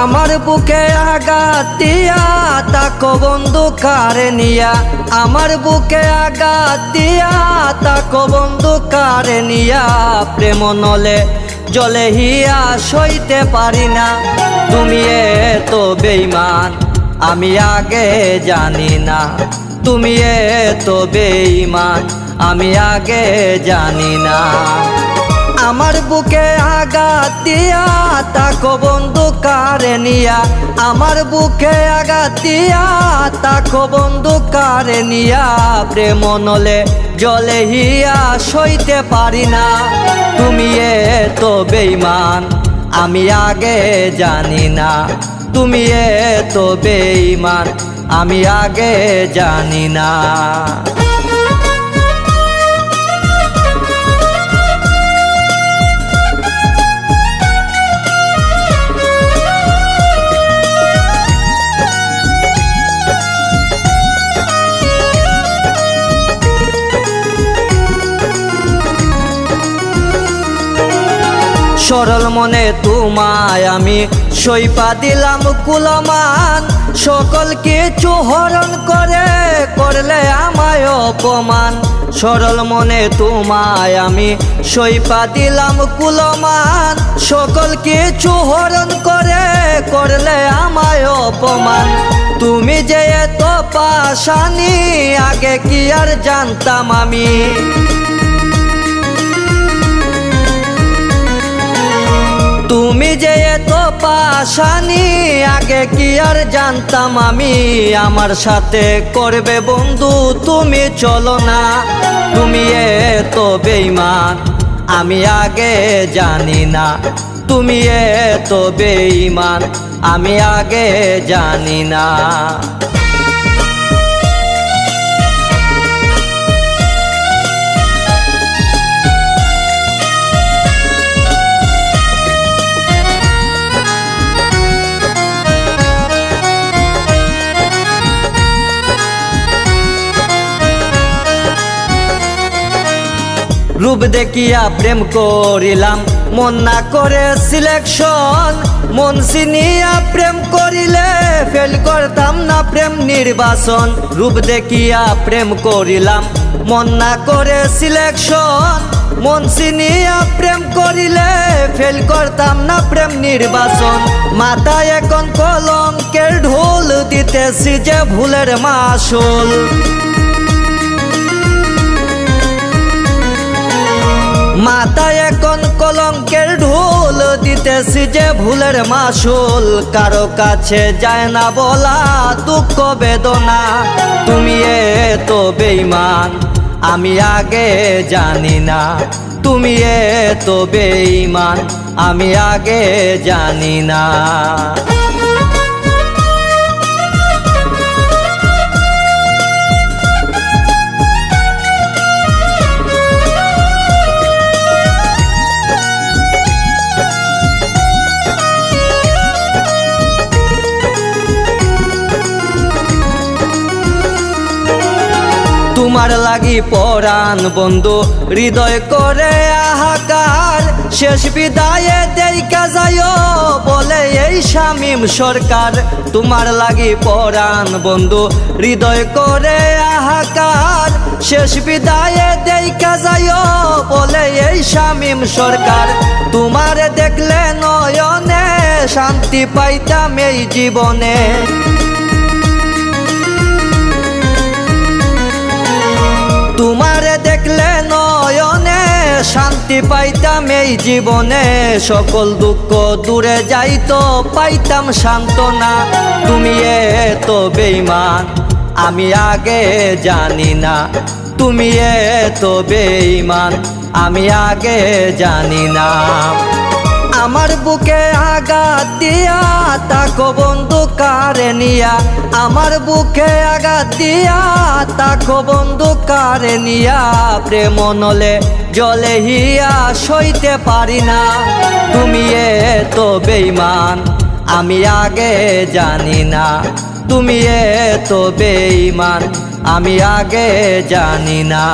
আমার বুকে আঘাত দিয়া তাকো বন্ধু কারে নিয়া, আমার বুকে আঘাত দিয়া তাকো বন্ধু কারে নিয়া। প্রেম নলে জলে হিয়া সইতে পারি না, তুমি এত বেঈমান আমি আগে জানি না, তুমি এত বেঈমান আমি আগে জানি না। আমার বুকে আঘাত দিয়া তাকো বন্ধু কারে নিয়া, আমার বুকে আঘাত দিয়া তাকো বন্ধু কারে নিয়া। প্রেম নলে জলে হিয়া সইতে পারি না, তুমি এত বেঈমান আমি আগে জানি না, তুমি এত বেঈমান আমি আগে জানি না। সরল মনে তোমায় আমি সইপা দিলাম কুলমান, সকল কিছু হরণ করে করলে আমায় অপমান। সরল মনে তোমায় আমি সইপা দিলাম কুলমান, সকল কিছু হরণ করে করলে আমায় অপমান। তুমি যে এত পাশানি আগে কি আর জানতাম আমি, তুমি যে এত পাশানি আগে কি আর জানতাম আমি। আমার সাথে করবে বন্ধু তুমি চলো না, তুমি এত বেঈমান আমি আগে জানি না, তুমি এত বেঈমান আমি আগে জানি না। রূপ দেখিয়া প্রেম করিলাম মন না করে সিলেকশন, মন চিনিয়া প্রেম করিলে ফেল করতাম না প্রেম নির্বাচন। রূপ দেখিয়া প্রেম করিলাম মন না করে সিলেকশন, মন চিনিয়া প্রেম করিলে ফেল করতাম না প্রেম নির্বাচন। মাথায় এখন কলঙ্কের ঢোল দিতেছি যে ভুলের মাসুল, মাথায় এখন কলঙ্কের ঢোল দিতেছি যে ভুলের মাসুল। কারো কাছে যায় না বলা দুঃখ বেদনা, তুমি এত বেঈমান আমি আগে জানি না, তুমি এত বেঈমান আমি আগে জানি না। তোমার লাগি পরাণ বন্ধু হৃদয় করে হাহাকার, শেষ বিদায়ে দেইকা যাইও বলে এই শামীম সরকার। তোমার লাগি পরাণ বন্ধু হৃদয় করে হাহাকার, শেষ বিদায়ে দেইকা যাইও বলে এই শামীম সরকার। তোমারে দেখলে নয়নে শান্তি পাইতাম এই জীবনে, তোমারে দেখলে নয়নে শান্তি পাইতাম এই জীবনে। সকল দুঃখ দূরে যাইতো পাইতাম সান্ত্বনা, তুমি এত বেঈমান আমি আগে জানি না, তুমি এত বেঈমান আমি আগে জানি না। আমার বুকে আঘাত দিয়া তাকো বন্ধু কারে নিয়া, আমার বুকে আঘাত দিয়া তাকো বন্ধু কারে নিয়া। প্রেম নলে জলে হিয়া সইতে পারি না, তুমি এত বেঈমান আমি আগে জানি না, তুমি এত বেঈমান আমি আগে জানি না।